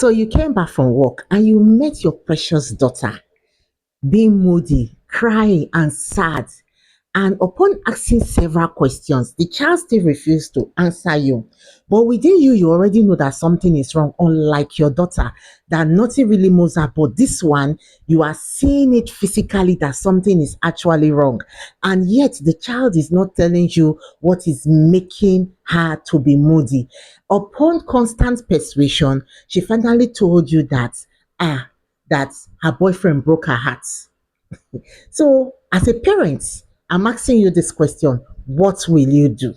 So you came back from work and you met your precious daughter being moody, crying, and sad. And upon asking several questions, the child still refused to answer you. But within you, you already know that something is wrong, unlike your daughter, that nothing really moves her. But this one, you are seeing it physically that something is actually wrong. And yet, the child is not telling you what is making her to be moody. Upon constant persuasion, she finally told you that her boyfriend broke her heart. So, as a parent, I'm asking you this question: what will you do?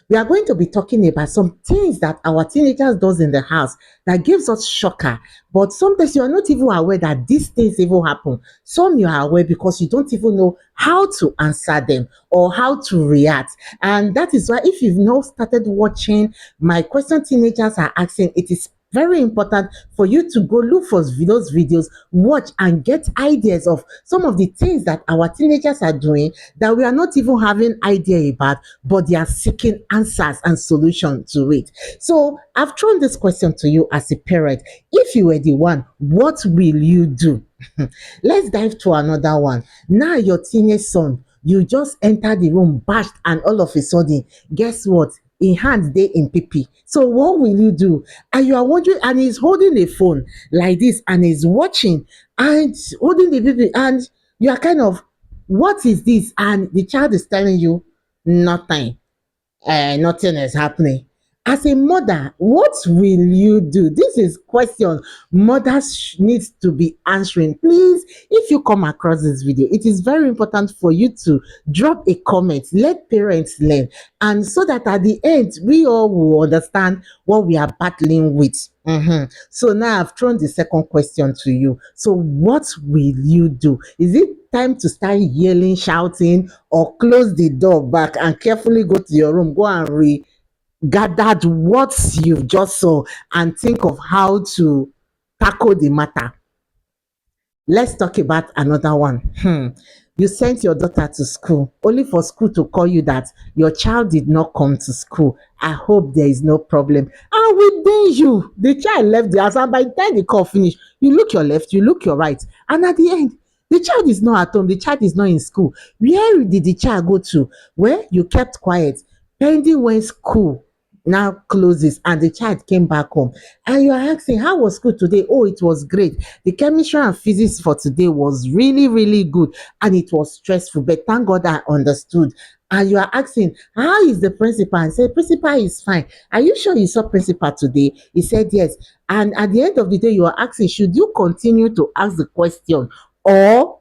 We are going to be talking about some things that our teenagers does in the house that gives us shocker. But sometimes you are not even aware that these things even happen. Some you are aware because you don't even know how to answer them or how to react. And that is why if you've not started watching my question teenagers are asking, it is very important for you to go look for those videos, watch and get ideas of some of the things that our teenagers are doing that we are not even having idea about, but they are seeking answers and solutions to it. So I've thrown this question to you as a parent. If you were the one, what will you do? Let's dive to another one. Now your teenage son, you just enter the room, bashed, and all of a sudden, guess what? In hand they in PP. So what will you do? And you are wondering, and he's holding a phone like this, and he's watching and holding the PP, and you are kind of, what is this? And the child is telling you nothing. Nothing is happening. As a mother, what will you do? This is question mothers needs to be answering. Please, if you come across this video, it is very important for you to drop a comment. Let parents learn, and so that at the end we all will understand what we are battling with. So now I've thrown the second question to you. So what will you do? Is it time to start yelling, shouting, or close the door back and carefully go to your room, go and regather what you've just saw and think of how to tackle the matter? Let's talk about another one. You sent your daughter to school only for school to call you that your child did not come to school. I hope there is no problem. And within you, the child left the house, and by the time the call finish, you look your left, you look your right, and at the end, the child is not at home, the child is not in school. Where did the child go to? Where you kept quiet, pending when school now closes and the child came back home, and you are asking, how was school today? Oh, it was great. The chemistry and physics for today was really, really good, and it was stressful, but thank God I understood. And you are asking, how is the principal? And say, principal is fine. Are you sure you saw principal today? He said yes. And at the end of the day, you are asking, should you continue to ask the question, or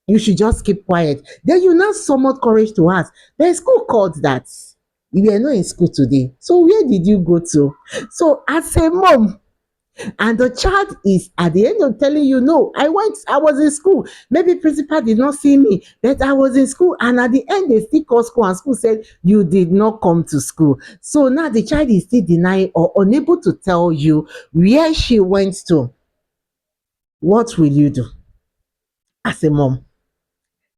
you should just keep quiet? Then you now summon courage to ask, the school called that you were not in school today, so where did you go to? So as a mom, and the child is at the end of telling you, no, I was in school, maybe principal did not see me, but I was in school, and at the end they still call school and school said you did not come to school. So now the child is still denying or unable to tell you where she went to. What will you do as a mom?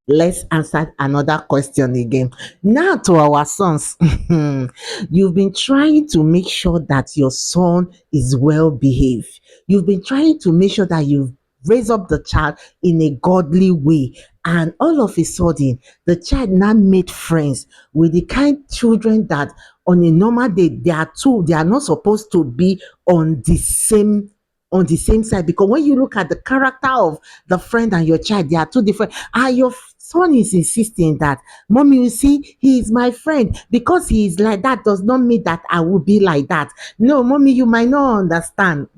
Let's answer another question again. Now to our sons. You've been trying to make sure that your son is well behaved. You've been trying to make sure that you raise up the child in a godly way. And all of a sudden, the child now made friends with the kind children that on a normal day, they are not supposed to be on the same side, because when you look at the character of the friend and your child, they are two different. And your son is insisting that, mommy, you see, he is my friend. Because he is like that does not mean that I will be like that. No, mommy, you might not understand.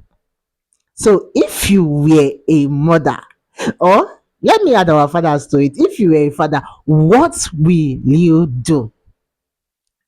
So if you were a mother, or let me add our fathers to it, if you were a father, what will you do?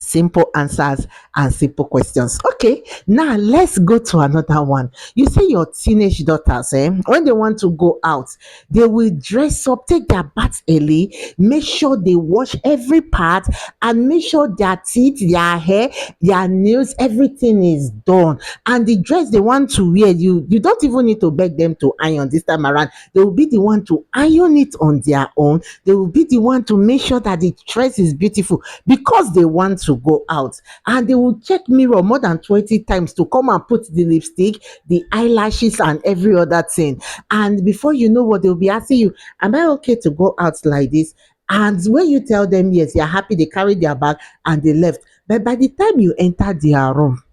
Simple answers and simple questions. Okay, now let's go to another one. You see your teenage daughters, when they want to go out, they will dress up, take their bath early, make sure they wash every part, and make sure their teeth, their hair, their nails, everything is done. And the dress they want to wear, you don't even need to beg them to iron this time around. They will be the one to iron it on their own. They will be the one to make sure that the dress is beautiful, because they want to go out, and they will check mirror more than 20 times to come and put the lipstick, the eyelashes and every other thing. And before you know what, they'll be asking you, am I okay to go out like this? And when you tell them yes, you're happy, they carry their bag and they left. But by the time you enter their room,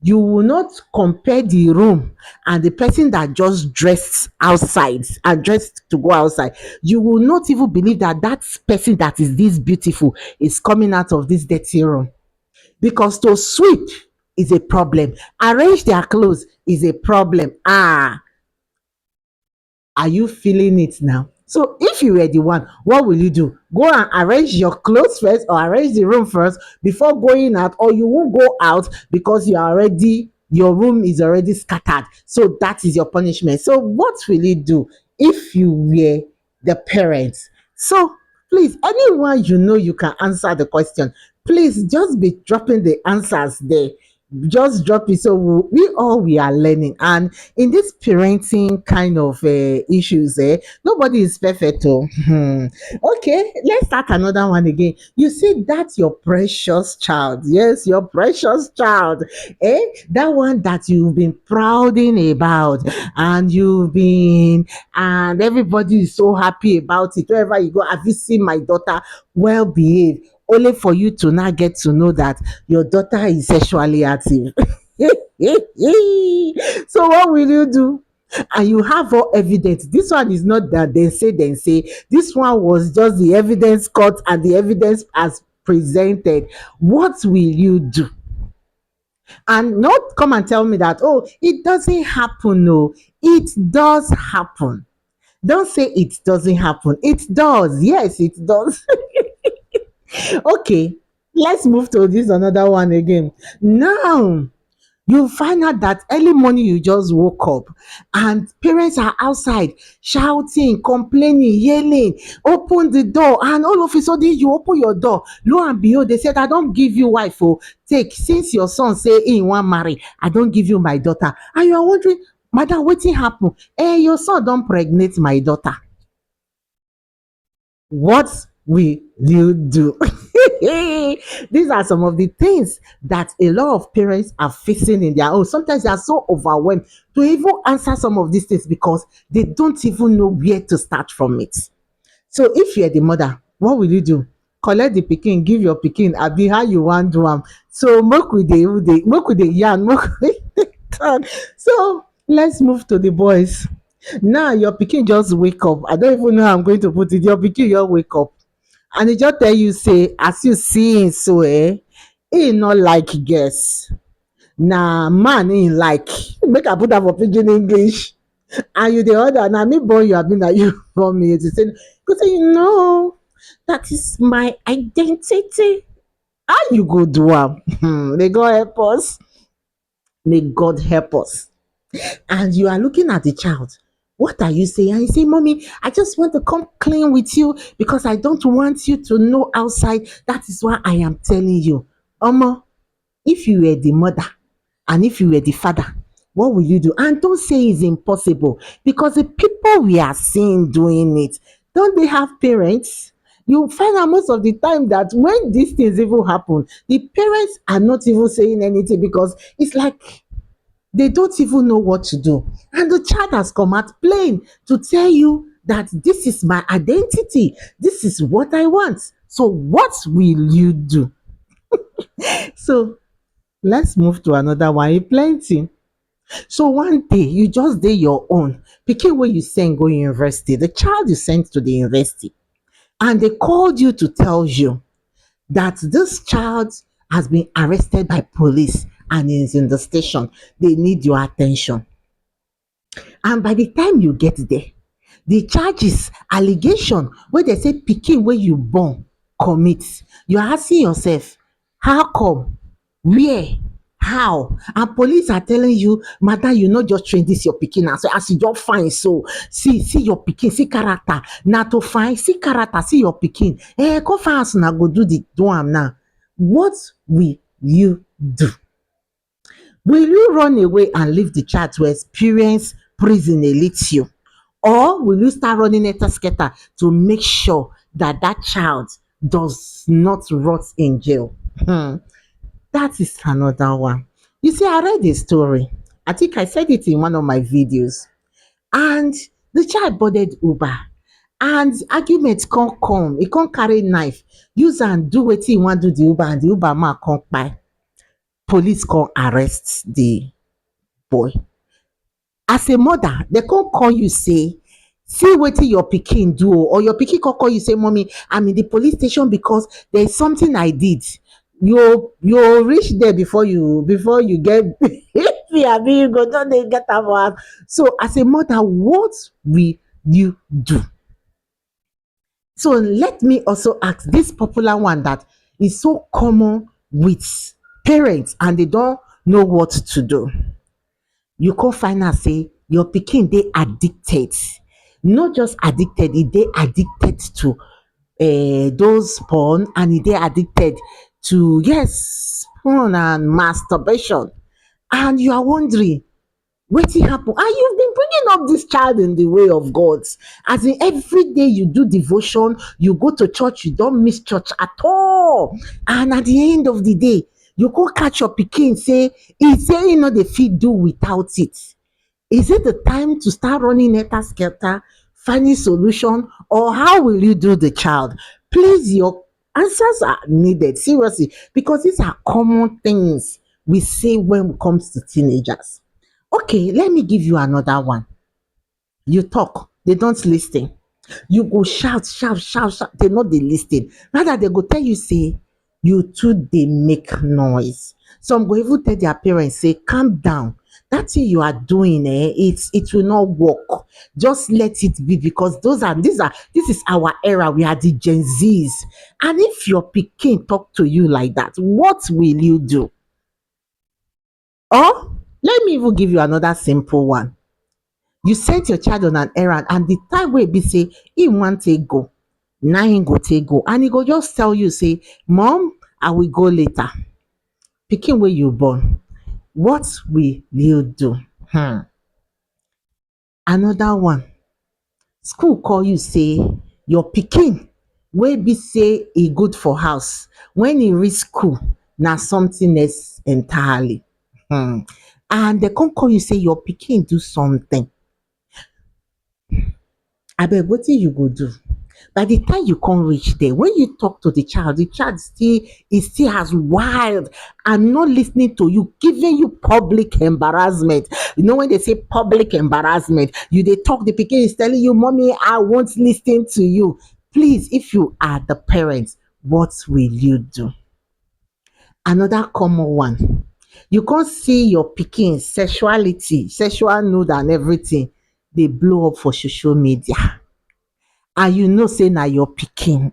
you will not compare the room and the person that just dressed outside and dressed to go outside. You will not even believe that that person that is this beautiful is coming out of this dirty room, because to sweep is a problem, arrange their clothes is a problem. Are you feeling it now? So if you were the one, what will you do? Go and arrange your clothes first or arrange the room first before going out, or you won't go out because your room is already scattered. So that is your punishment. So what will you do if you were the parents? So please, anyone you know you can answer the question, please just be dropping the answers there. Just drop it, so we are learning. And in this parenting kind of issues, nobody is perfect. Oh. Okay, let's start another one again. You see, that's your precious child. Yes, your precious child. That one that you've been prouding about, and and everybody is so happy about it. Wherever you go, have you seen my daughter? Well behaved. Only for you to now get to know that your daughter is sexually active. So what will you do? And you have all evidence. This one is not that they say, then say. This one was just the evidence cut and the evidence as presented. What will you do? And not come and tell me that, oh, it doesn't happen. No, it does happen. Don't say it doesn't happen. It does. Yes, it does. Okay, let's move to this another one again. Now, you find out that early morning you just woke up and parents are outside shouting, complaining, yelling, open the door, and all of a sudden you open your door. Lo and behold, they said, I don't give you wife. Oh, take, since your son say he want marry, I don't give you my daughter. And you are wondering, madam, wetin happen? Your son don pregnate my daughter. What will you do? These are some of the things that a lot of parents are facing in their own. Sometimes they are so overwhelmed to even answer some of these things because they don't even know where to start from it. So if you're the mother, what will you do? Collect the pikin, give your pikin, abi how you wan do am? So make we dey yarn, make we dey talk. So let's move to the boys. Now your pikin just wake up. I don't even know how I'm going to put it. Your pikin just wake up and e just tell you say, as you see him so, he no like girls. Na man he like. Make I put am for pidgin English. And you dey order, na me born you abi na you born me? You say, go say, no, that is my identity. How you go do am? May God help us. May God help us. And you are looking at the child. What are you saying? And you say, mommy, I just want to come clean with you because I don't want you to know outside. That is why I am telling you. Omo, if you were the mother and if you were the father, what will you do? And don't say it's impossible, because the people we are seeing doing it, don't they have parents? You find out most of the time that when these things even happen, the parents are not even saying anything because it's like they don't even know what to do. And the child has come out plain to tell you that this is my identity. This is what I want. So what will you do? So let's move to another one. Plenty. So one day you just dey your own. Pikin wey you send go university, the child you sent to the university, and they called you to tell you that this child has been arrested by police and is in the station. They need your attention. And by the time you get there, the charges, allegation wey dey say pikin wey you born commit, you are asking yourself, how come, where, how? And police are telling you, madam, you no just train this your pikin now. So as you just fine, so see your pikin, see character. Na to fine, see character, see your pikin. Come find us una go do am now. What will you do? Will you run away and leave the child to experience prison a little? Or will you start running etasketa to make sure that that child does not rot in jail. That is another one. You see, I read a story. I think I said it in one of my videos. And the child boarded Uber. And argument can't come. He can't carry knife. Use and do wetin he wan do the Uber, and the Uber man come kpai. Police come arrest the boy. As a mother, they come call you say, see wetin your pikin do o, or your pikin come call you say, mommy, I'm in the police station because there is something I did. You reach there before you get abi you go don dey get am for house. So as a mother, what will you do? So let me also ask this popular one that is so common with parents and they don't know what to do. You come find out say your pikin dey addicted, not just addicted, e dey addicted to those porn, and e dey addicted to, yes, porn and masturbation, and you are wondering wetin happen, and you've been bringing up this child in the way of God, as in every day you do devotion, you go to church, you don't miss church at all, and at the end of the day you go catch your pikin say e no dey fit do without it. Is it the time to start running helter skelter, finding solution, or how will you do the child? Please, your answers are needed, seriously, because these are common things we say when it comes to teenagers. Okay, let me give you another one. You talk, they don't listen. You go shout, shout, shout, shout, they no dey listen. Rather, they go tell you say, you too dey make noise. Some go even tell their parents say, calm down. That thing you are doing, it will not work. Just let it be, because this is our era. We are the Gen Zs. And if your pikin talk to you like that, what will you do? Or let me even give you another simple one. You sent your child on an errand, and the time wey be say him wan take go, na him go take go, and he go just tell you say, mom, I will go later. Pikin wey you born, what will you do? Another one, school call you say your pikin wey be say e good for house, when e reach school na something else entirely. And they come call you say your pikin do something. Abeg, wetin you go do? By the time you come reach there, when you talk to the child still is still as wild and not listening to you, giving you public embarrassment. You know, when they say public embarrassment, you dey talk, the pikin is telling you, mommy, I won't listen to you. Please, if you are the parent, what will you do? Another common one, you can't see your pikin sexuality, sexual nude and everything, dey blow up for social media, and you know say na your pikin.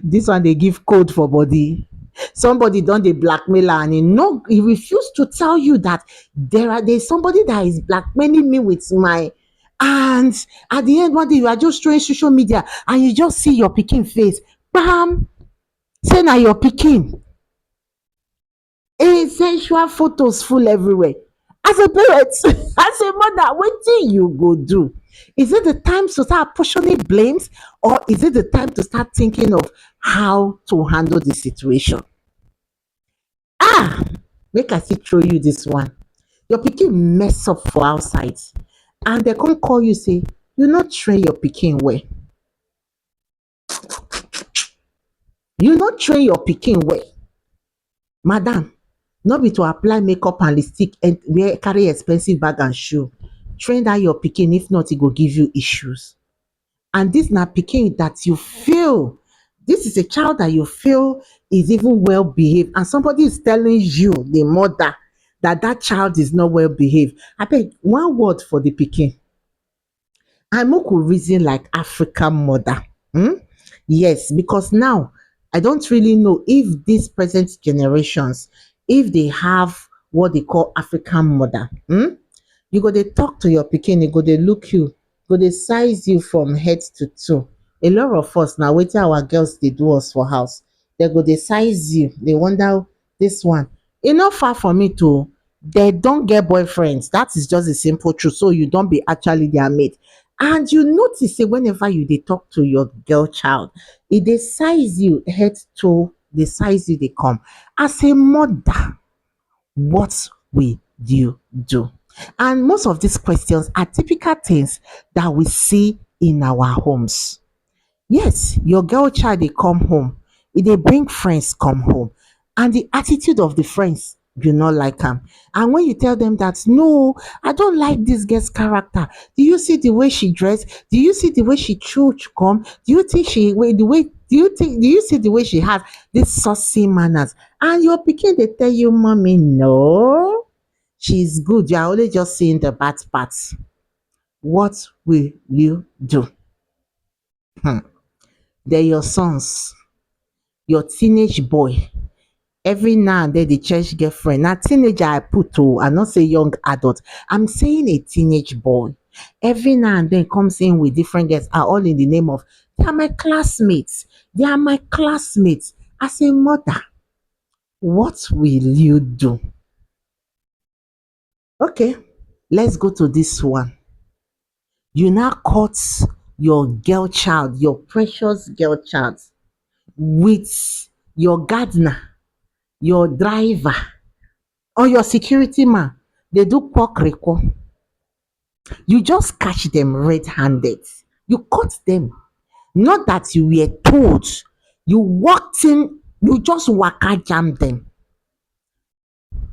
This one dey give code for body. Somebody don dey blackmail am, and he refuse to tell you that there's somebody that is blackmailing me with my, and at the end one day you are just throwing social media and you just see your pikin face, bam, say na your pikin. Sensual photos full everywhere. As a parent, as a mother, wetin you go do? Is it the time to start portioning blames, or is it the time to start thinking of how to handle the situation? Make I still throw you this one. Your pikin mess up for outside, and they come call you say you no train your pikin well. You no train your pikin well. Madam, no be to apply makeup and lipstick and carry expensive bag and shoe. Train dat your pikin, if not e go give you issues. And this na pikin that you feel, this is a child that you feel is even well behaved, and somebody is telling you, the mother, that child is not well behaved. Abeg, one word for the pikin, and make we reason like African mother. Yes, because now I don't really know if these present generations, if they have what they call African mother. You go dey talk to your pikin, e go dey look you, go dey size you from head to toe. A lot of us na wetin our girls dey do us for house. They go dey size you, dey wonder this one. E no far from it oo. They don get boyfriends. That is just the simple truth. So you don be actually their mate. And you notice say whenever you dey talk to your girl child, e dey size you head to the size you dey come. As a mother, what will you do? And most of these questions are typical things that we see in our homes. Yes, your girl child dey come home, e dey bring friends come home, and the attitude of the friends you no like am. And when you tell them that no, I don't like this girl's character. Do you see the way she dress? Do you see the way she chew come? Do you think she wait the way do you see the way she has this saucy manners? And your pikin dey tell you, mommy, no, she's good. You are only just seeing the bad parts. What will you do? Hmm. They're your sons, your teenage boy. Every now and then the church girlfriend. Now teenager I put to, I not say young adult. I'm saying a teenage boy. Every now and then comes in with different girls, are all in the name of they are my classmates. They are my classmates. As a mother, what will you do? Okay, let's go to this one. You now caught your girl child, your precious girl child, with your gardener, your driver, or your security man. They do quack. You just catch them red-handed. You caught them. Not that you were told. You walked in, you just waka jam them.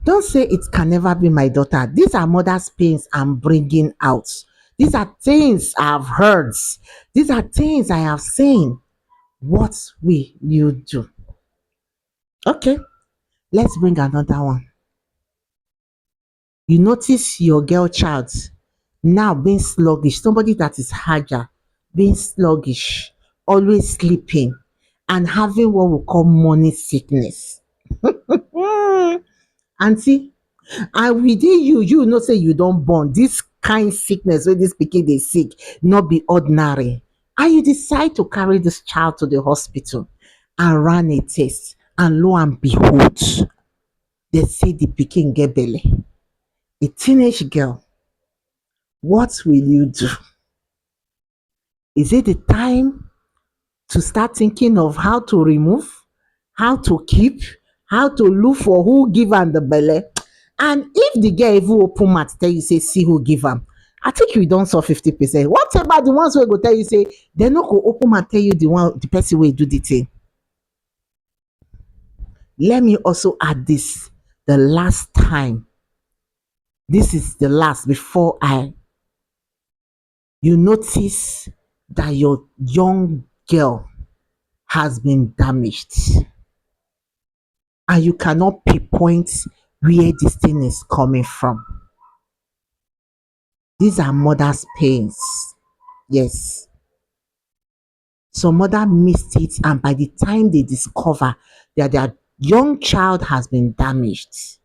Don't say it can never be my daughter. These are mother's pains I'm bringing out. These are things I've heard. These are things I have seen. What will you do? Okay, let's bring another one. You notice your girl child now being sluggish, somebody that is haja, being sluggish, always sleeping, and having what we call morning sickness. Aunty, and within you know say you don born, this kind sickness wey this pikin dey sick no be ordinary, and you decide to carry this child to the hospital and run a test, and lo and behold, they say the pikin get belle, a teenage girl. What will you do? Is it the time to start thinking of how to remove, how to keep, how to look for who give am the belle? And if the girl even open mouth tell you say see who give am, I think you don solve 50%. What about the ones wey go tell you say they no go open mouth tell you the person wey do the thing? Let me also add this, the last time, this is the last before you notice that your young girl has been damaged and you cannot pinpoint where this thing is coming from. These are mother's pains. Yes. Some mother missed it, and by the time they discover that their young child has been damaged,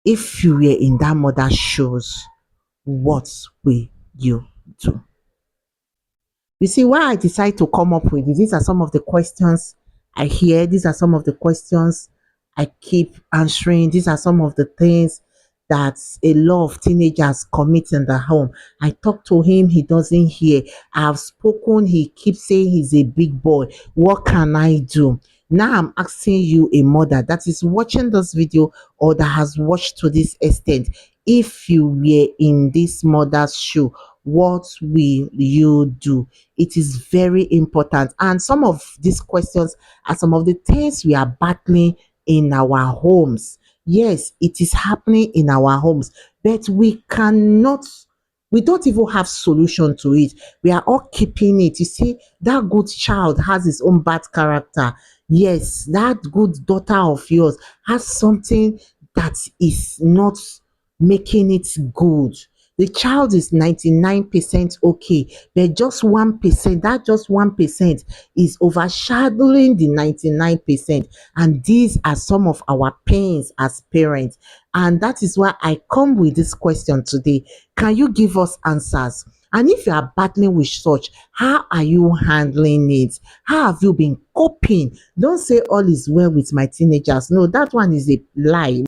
if you were in that mother's shoes, what will you do? You see, why I decide to come up with it, these are some of the questions I hear. These are some of the questions I keep answering. These are some of the things that a lot of teenagers commit in the home. I talk to him, he doesn't hear. I've spoken, he keeps saying he's a big boy. What can I do? Now I'm asking you, a mother that is watching this video or that has watched to this extent, if you were in this mother's shoe, what will you do? It is very important. And some of these questions are some of the things we are battling in our homes. Yes, it is happening in our homes, but we don't even have solution to it. We are all keeping it. You see, that good child has his own bad character. Yes, that good daughter of yours has something that is not making it good. The child is 99% okay, but just 1%, that just 1% is overshadowing the 99%. And these are some of our pains as parents. And that is why I come with this question today. Can you give us answers? And if you are battling with such, how are you handling it? How have you been coping? Don't say all is well with my teenagers. No, that one is a lie.